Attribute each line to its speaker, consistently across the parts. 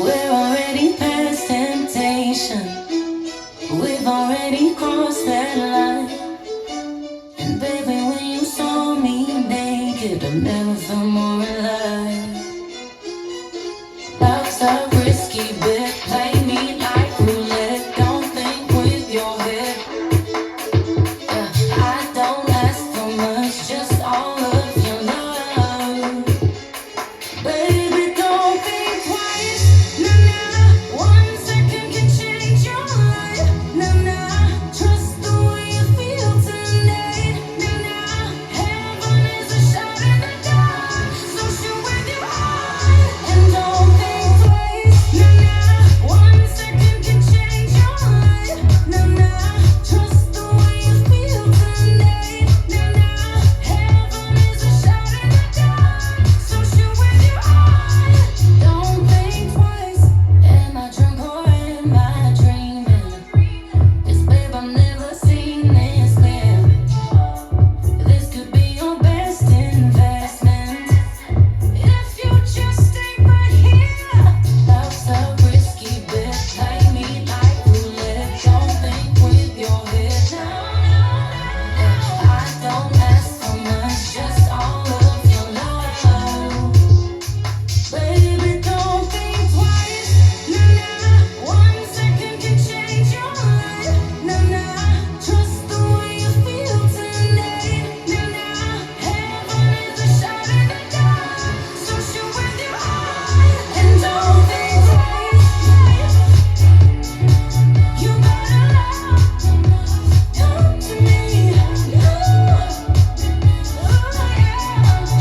Speaker 1: We're already past temptation. We've already crossed that line. And baby, when you saw me naked, I never felt more alive. Love's a risky bet. Play me like roulette. Don't think with your head. Yeah, I don't ask for much, just all of your love. Baby, don't think twice. Nah, nah. 1 second can change your life. Nah, nah. Trust the way you feel tonight. Nah, nah. Heaven is a shot in the dark, so shoot with your heart and don't think twice. Nah, nah. 1 second can change your life. Nah, nah. Trust the way you feel tonight. Nah, nah. Heaven is a shot in the dark, so shoot with your heart. Don't think twice. Am I drunk or am I dreaming? 'Cause babe, I've never seen this clear. This could be your best investment if you just stay right here. Love's a risky bet. Play me like roulette. Don't think with your head. No, no, no. I don't ask for much, just all of your love. Baby, don't think twice. Nah, nah. 1 second can change your life. Nah, nah. Trust the way you feel tonight. Nah, nah. Heaven is a shot in the dark, so shoot with your heart and don't think twice. You better love, come to me.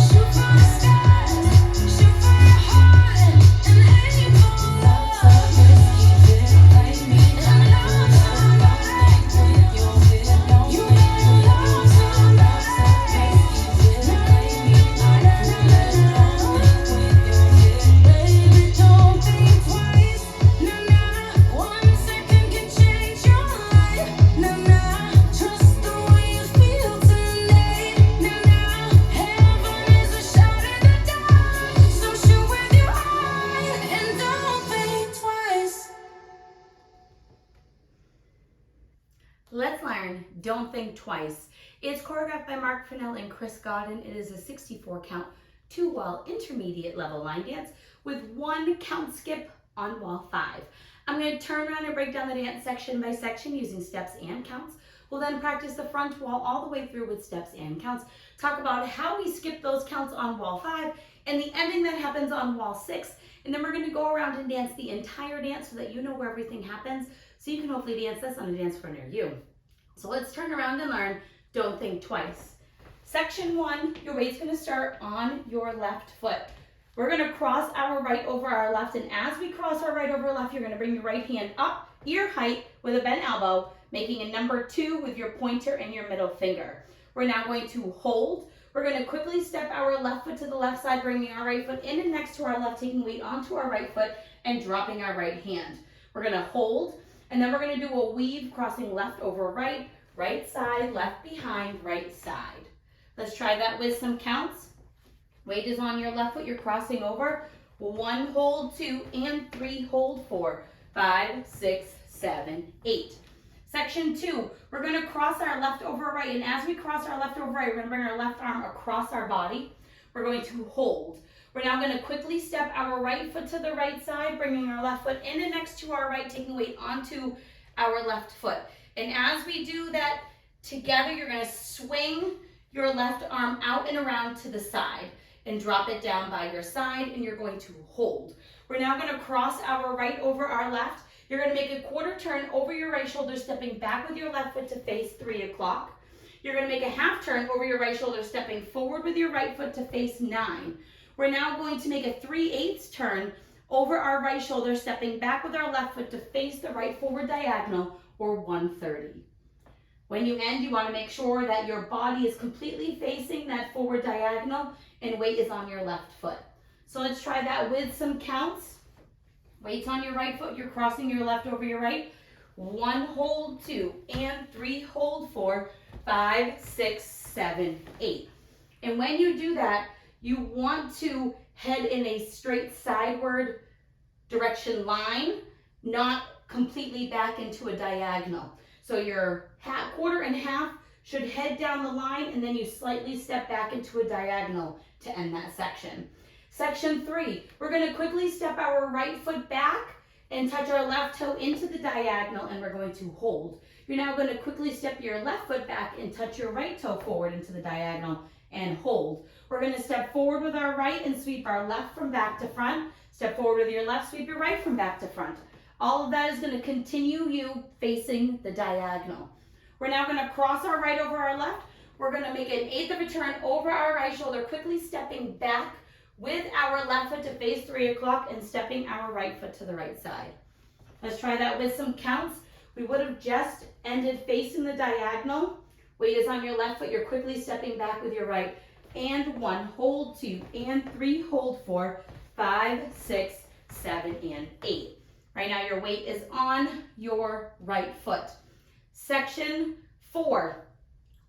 Speaker 1: Shoot for the skies, shoot for your heart, and aim for love. Love's a risky bet. Play me like roulette. Don't think with your head. You better love somebody. Love's a risky bet. Play me like roulette. Don't think with your head. Baby, don't think twice. Nah, nah. 1 second can change your life. Nah, nah. Trust the way you feel tonight. Nah, nah. Heaven is a shot in the dark, so shoot with your heart and don't think twice.
Speaker 2: Let's learn Don't Think Twice. It's choreographed by Mark Furnell and Chris Godden. It is a 64 count, 2-wall intermediate level line dance with 1 count skip on wall 5. I'm going to turn around and break down the dance section by section using steps and counts. We'll then practice the front wall all the way through with steps and counts. Talk about how we skip those counts on wall 5 and the ending that happens on wall 6. And then we're going to go around and dance the entire dance so that you know where everything happens, so you can hopefully dance this on a dance floor near you. So let's turn around and learn Don't Think Twice. Section 1, your weight's going to start on your left foot. We're going to cross our right over our left, and as we cross our right over left, you're going to bring your right hand up ear height with a bent elbow, making a number 2 with your pointer and your middle finger. We're now going to hold. We're going to quickly step our left foot to the left side, bringing our right foot in and next to our left, taking weight onto our right foot and dropping our right hand. We're going to hold, and then we're going to do a weave, crossing left over right, right side, left behind, right side. Let's try that with some counts. Weight is on your left foot, you're crossing over. 1, hold, 2, and 3, hold, 4, 5, 6, 7, 8. Section 2, we're going to cross our left over right, and as we cross our left over right, we're going to bring our left arm across our body. We're going to hold. We're now going to quickly step our right foot to the right side, bringing our left foot in and next to our right, taking weight onto our left foot. And as we do that together, you're going to swing your left arm out and around to the side and drop it down by your side, and you're going to hold. We're now going to cross our right over our left. You're going to make a quarter turn over your right shoulder, stepping back with your left foot to face 3 o'clock. You're going to make a half turn over your right shoulder, stepping forward with your right foot to face 9. We're now going to make a 3/8 turn over our right shoulder, stepping back with our left foot to face the right forward diagonal, or 130. When you end, you want to make sure that your body is completely facing that forward diagonal and weight is on your left foot. So let's try that with some counts. Weight's on your right foot, you're crossing your left over your right. 1, hold, 2, and 3, hold, 4, 5, 6, 7, 8. And when you do that, you want to head in a straight sideward direction line, not completely back into a diagonal. So your quarter and half should head down the line, and then you slightly step back into a diagonal to end that section. Section 3, we're going to quickly step our right foot back and touch our left toe into the diagonal, and we're going to hold. You're now going to quickly step your left foot back and touch your right toe forward into the diagonal and hold. We're going to step forward with our right and sweep our left from back to front. Step forward with your left, sweep your right from back to front. All of that is going to continue you facing the diagonal. We're now going to cross our right over our left. We're going to make an eighth of a turn over our right shoulder, quickly stepping back with our left foot to face 3 o'clock and stepping our right foot to the right side. Let's try that with some counts. We would have just ended facing the diagonal. Weight is on your left foot. You're quickly stepping back with your right. And 1, hold 2, and 3, hold 4, 5, 6, 7, and 8. Right now your weight is on your right foot. Section 4,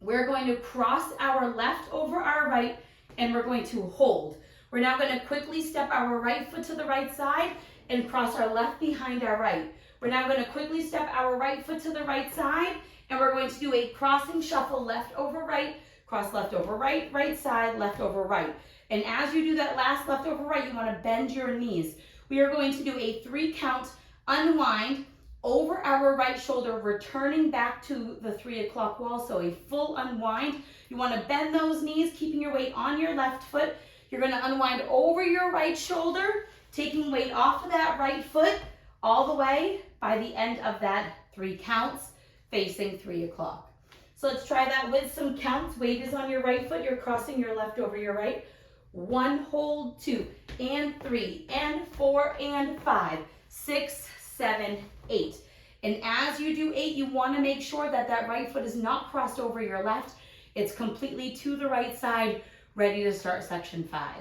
Speaker 2: we're going to cross our left over our right, and we're going to hold. We're now going to quickly step our right foot to the right side and cross our left behind our right. We're now going to quickly step our right foot to the right side, and we're going to do a crossing shuffle, left over right, cross left over right, right side, left over right. And as you do that last left over right, you want to bend your knees. We are going to do a 3 count unwind over our right shoulder, returning back to the 3 o'clock wall. So a full unwind. You want to bend those knees, keeping your weight on your left foot. You're going to unwind over your right shoulder, taking weight off of that right foot all the way by the end of that 3 counts, facing 3 o'clock. So let's try that with some counts. Weight is on your right foot. You're crossing your left over your right. 1, hold 2, and 3, and 4, and 5, 6, 7, 8. And as you do 8, you want to make sure that that right foot is not crossed over your left. It's completely to the right side, ready to start section 5.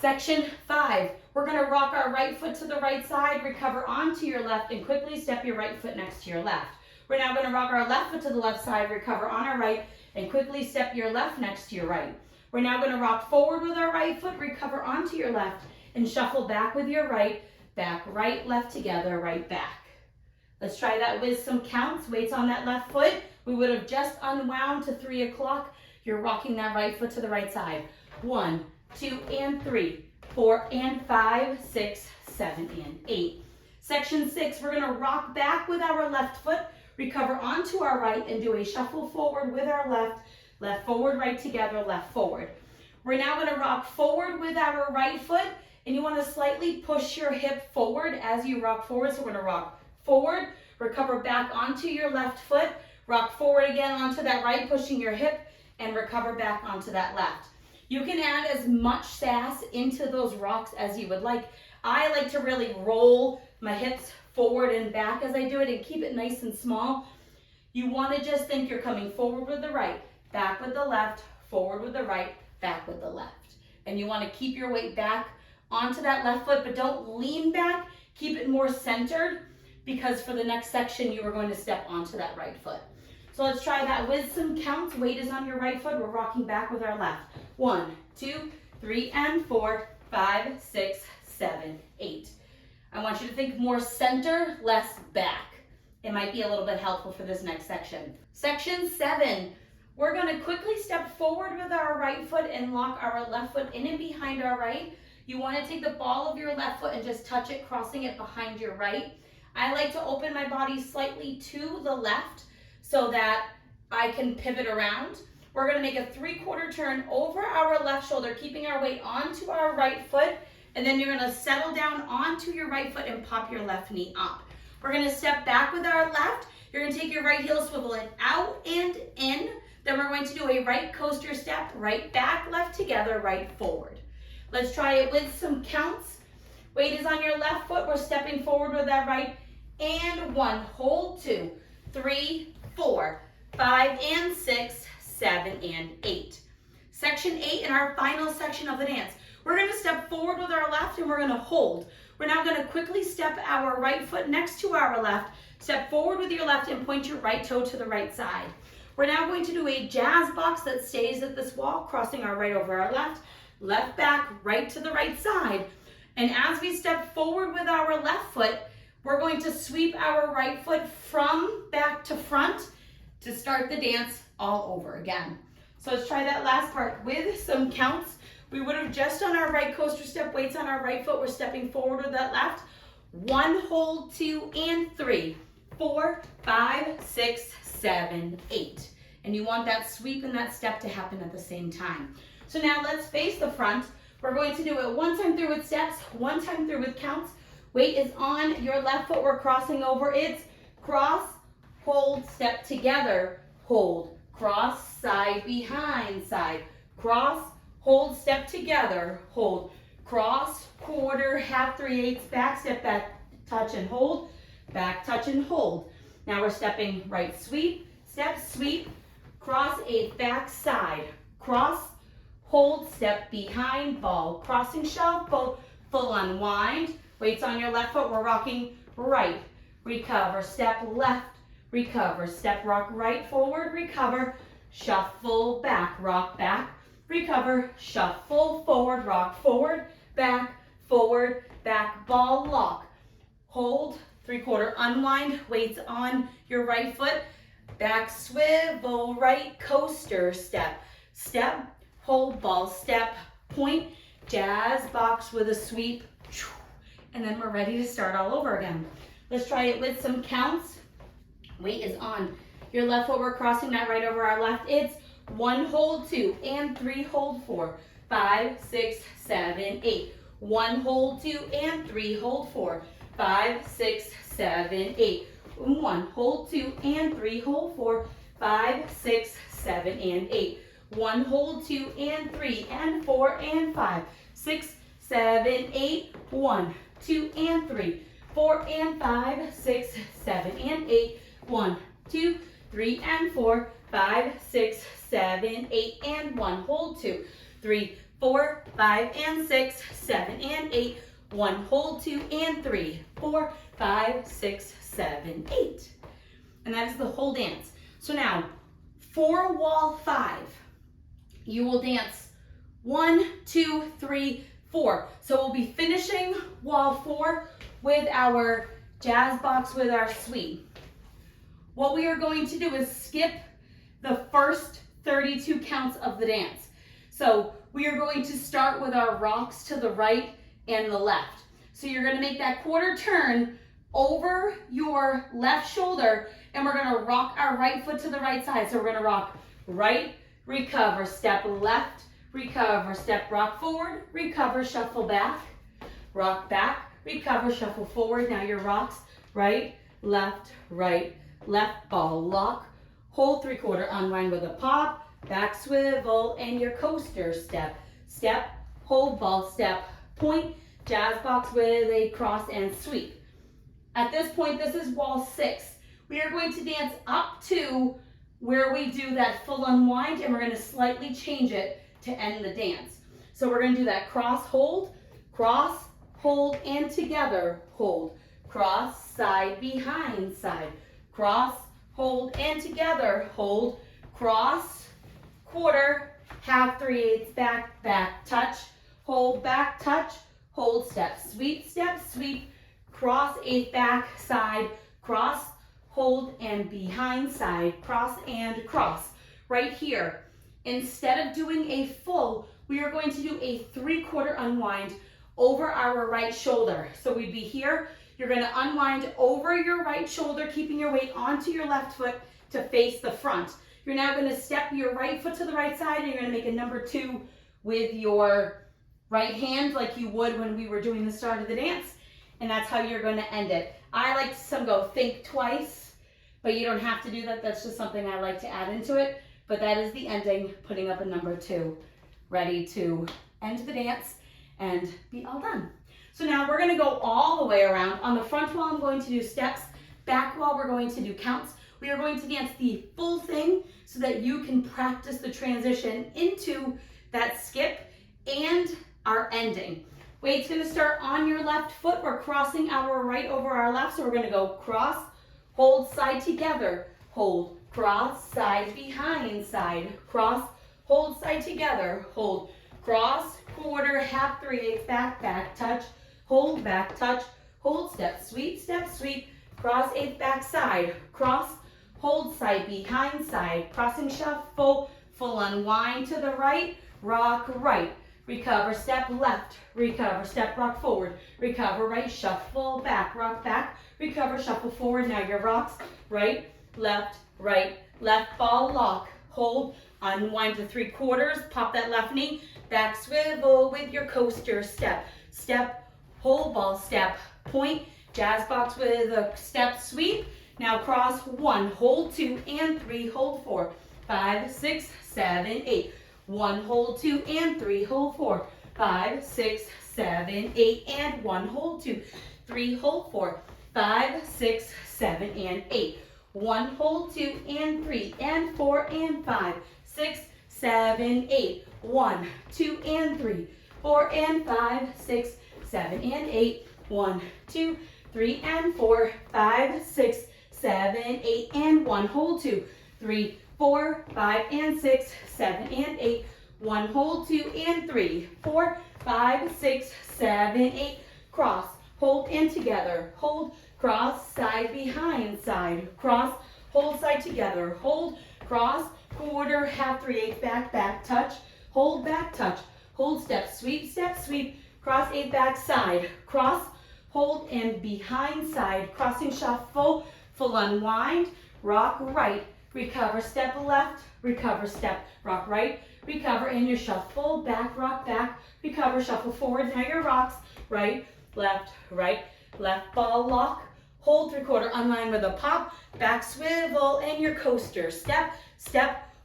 Speaker 2: Section 5, we're going to rock our right foot to the right side, recover onto your left, and quickly step your right foot next to your left. We're now going to rock our left foot to the left side, recover on our right, and quickly step your left next to your right. We're now going to rock forward with our right foot, recover onto your left, and shuffle back with your right, back, right, left together, right, back. Let's try that with some counts. Weights on that left foot. We would have just unwound to 3 o'clock. You're rocking that right foot to the right side. 1, 2, and 3, 4, and 5, 6, 7, and 8. Section 6, we're going to rock back with our left foot, recover onto our right, and do a shuffle forward with our left, left forward, right together, left forward. We're now going to rock forward with our right foot, and you want to slightly push your hip forward as you rock forward. So we're going to rock forward, recover back onto your left foot, rock forward again onto that right, pushing your hip, and recover back onto that left. You can add as much sass into those rocks as you would like. I like to really roll my hips forward and back as I do it and keep it nice and small. You want to just think you're coming forward with the right, back with the left, forward with the right, back with the left. And you want to keep your weight back onto that left foot, but don't lean back. Keep it more centered, because for the next section, you are going to step onto that right foot. So let's try that with some counts. Weight is on your right foot. We're rocking back with our left. 1, 2, 3, and 4, 5, 6, 7, 8. I want you to think more center, less back. It might be a little bit helpful for this next section. Section 7, we're going to quickly step forward with our right foot and lock our left foot in and behind our right. You want to take the ball of your left foot and just touch it, crossing it behind your right. I like to open my body slightly to the left so that I can pivot around. We're going to make a 3/4 turn over our left shoulder, keeping our weight onto our right foot, and then you're going to settle down onto your right foot and pop your left knee up. We're going to step back with our left. You're going to take your right heel, swivel it out and in. Then we're going to do a right coaster step, right back, left together, right forward. Let's try it with some counts. Weight is on your left foot. We're stepping forward with that right. And 1, hold 2, 3, 4, 5, and 6, 7, and 8. Section 8 in our final section of the dance. We're going to step forward with our left and we're going to hold. We're now going to quickly step our right foot next to our left. Step forward with your left and point your right toe to the right side. We're now going to do a jazz box that stays at this wall, crossing our right over our left, left back, right to the right side. And as we step forward with our left foot, we're going to sweep our right foot from back to front to start the dance all over again. So let's try that last part with some counts. We would have just done our right coaster step, weights on our right foot. We're stepping forward with that left. 1, hold, 2, and 3, 4, 5, 6, 7, 8. And you want that sweep and that step to happen at the same time. So now let's face the front. We're going to do it one time through with steps, one time through with counts. Weight is on your left foot. We're crossing over. It's cross, hold, step together, hold, cross, side, behind, side, cross, hold, step together, hold, cross, quarter, half, 3/8, back, step back, touch and hold, back, touch and hold. Now we're stepping right, sweep, step, sweep, cross, 8, back, side, cross, hold, step behind, ball, crossing, shuffle, full unwind. Weights on your left foot, we're rocking right, recover, step left, recover, step, rock right, forward, recover, shuffle, back, rock back, recover, shuffle, forward, rock, forward, back, ball, lock, hold, 3/4 unwind, weights on your right foot, back swivel, right coaster, step, step, hold, ball, step, point, jazz box with a sweep, and then we're ready to start all over again. Let's try it with some counts. Weight is on your left foot. We're crossing that right over our left. It's 1, hold, 2, and 3, hold, 4, 5, 6, 7, 8. 1, hold, 2, and 3, hold, 4, 5, 6, 7, 8. 1, hold, 2, and 3, hold, 4, 5, 6, 7, and 8. 1, hold, 2, and 3, and 4, and 5, 6, 7, 8. 1, 2, and 3, 4, and 5, 6, 7, and 8. 1, 2, 3, and 4, 5, 6, 7, 8, and 1. Hold, 2, 3, 4, 5, and 6, 7, and 8. 1, hold, 2, and 3, 4, 5, 6, 7, 8. And that is the whole dance. So now, for wall 5, you will dance 1, 2, 3, 4. So we'll be finishing wall 4 with our jazz box with our sweep. What we are going to do is skip the first 32 counts of the dance. So we are going to start with our rocks to the right and the left. So you're going to make that quarter turn over your left shoulder, and we're going to rock our right foot to the right side. So we're going to rock right, recover, step left, recover, step, rock forward, recover, shuffle back, rock back, recover, shuffle forward. Now your rocks, right, left, ball, lock, hold, 3/4 unwind with a pop, back swivel, and your coaster, step, step, hold, ball, step, point, jazz box with a cross and sweep. At this point, this is wall 6. We are going to dance up to where we do that full unwind, and we're going to slightly change it to end the dance. So we're going to do that cross, hold, and together, hold, cross, side, behind, side, cross, hold, and together, hold, cross, quarter, half, 3/8, back, touch, hold, back, touch, hold, step, sweep, cross, 8, back, side, cross, hold, and behind, side, cross, and cross. Right here, instead of doing a full, we are going to do a 3/4 unwind over our right shoulder. So we'd be here, you're going to unwind over your right shoulder, keeping your weight onto your left foot to face the front. You're now going to step your right foot to the right side, and you're going to make a number 2 with your right hand like you would when we were doing the start of the dance, and that's how you're going to end it. I like some go think twice, but you don't have to do that. That's just something I like to add into it, but that is the ending, putting up a number 2, ready to end the dance and be all done. So now we're going to go all the way around. On the front wall, I'm going to do steps. Back wall, we're going to do counts. We are going to dance the full thing so that you can practice the transition into that skip and our ending. Weight's going to start on your left foot. We're crossing our right over our left, so we're going to go cross, hold, side together, hold, cross, side, behind, side, cross, hold, side together, hold, cross, quarter, half, 3/8, back, touch, hold, back, touch, hold, step, sweep, cross, eighth, back, side, cross, hold, side, behind, side, crossing shuffle, full unwind to the right, rock, right, recover, step, left, recover, step, rock, forward, recover, right, shuffle, back, rock, back, recover, shuffle, forward, now your rocks, right, left, ball, lock, hold, unwind to 3/4, pop that left knee, back swivel with your coaster, step, hold, ball, step, point, jazz box with a step, sweep, now cross 1, hold 2 and 3, hold 4, 5, 6, 7, 8, 1, hold 2 and 3, hold 4, 5, 6, 7, 8, and 1, hold 2, 3, hold 4, 5, 6, 7, and 8, 1, hold 2 and 3, and 4, and 5, 6, 7, 8, 1, 2 and 3, 4 and 5, 6, 7 and 8, 1, 2, 3 and 4, 5, 6, 7, 8, and 1, hold 2, 3, 4, 5, and 6, 7, and 8, 1, hold 2 and 3, 4, 5, 6, 7, 8, cross, hold and together, hold, cross, side, behind, side, cross, hold, side, together, hold, cross, quarter, half, 3/8, back, touch, hold, back, touch, hold, step, sweep, cross, 8, back, side, cross, hold, and behind, side, crossing shuffle, full unwind, rock, right, recover, step, left, recover, step, rock, right, recover, and your shuffle, back, rock, back, recover, shuffle, forward, now your rocks, right, left, ball, lock, hold, 3/4, unwind with a pop, back swivel, and your coaster, step,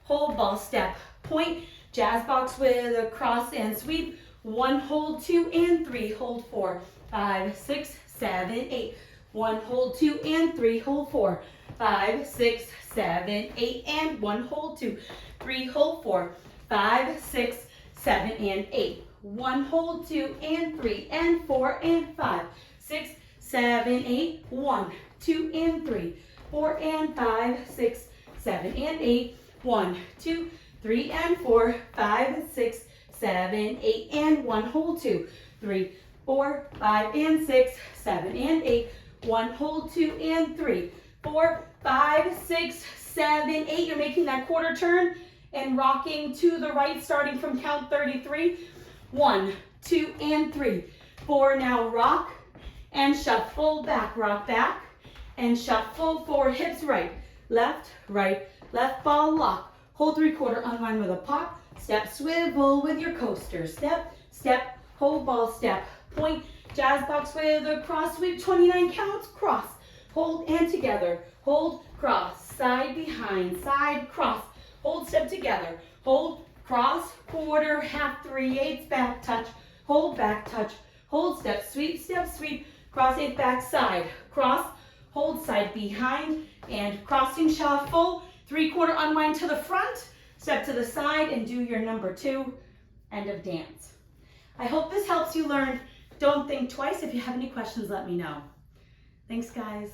Speaker 2: hold, ball, step, point, jazz box with a cross and sweep, 1, hold 2 and 3, hold 4, 5, 6, 7, 8, 1, hold 2 and 3, hold 4, 5, 6, 7, 8, and 1, hold 2, 3, hold 4, 5, 6, 7, and 8, 1, hold 2 and 3, and 4, and 5, 6, 7, 8, 1, 2 and 3, 4 and 5, 6, 7, and 8, 1, 2, 3 and 4, 5, 6, 7, 8, and 1, hold 2, 3, 4, 5, and 6, 7, and 8, 1, hold 2 and 3, 4, 5, 6, 7, 8. You're making that quarter turn and rocking to the right, starting from count 33. 1, 2, and 3, 4. Now rock and shuffle back, rock back, and shuffle forward, hips right, left, ball, lock, hold 3/4, unwind with a pop, step, swivel with your coaster, step, hold, ball, step, point, jazz box with a cross sweep, 29 counts, cross, hold, and together, hold, cross, side, behind, side, cross, hold, step, together, hold, cross, quarter, half, 3/8, back, touch, hold, back, touch, hold, step, sweep, cross, 8, back, side, cross, hold, side, behind, and crossing shuffle, 3/4, unwind to the front, step to the side, and do your number 2, end of dance. I hope this helps you learn. Don't think twice. If you have any questions, let me know. Thanks, guys.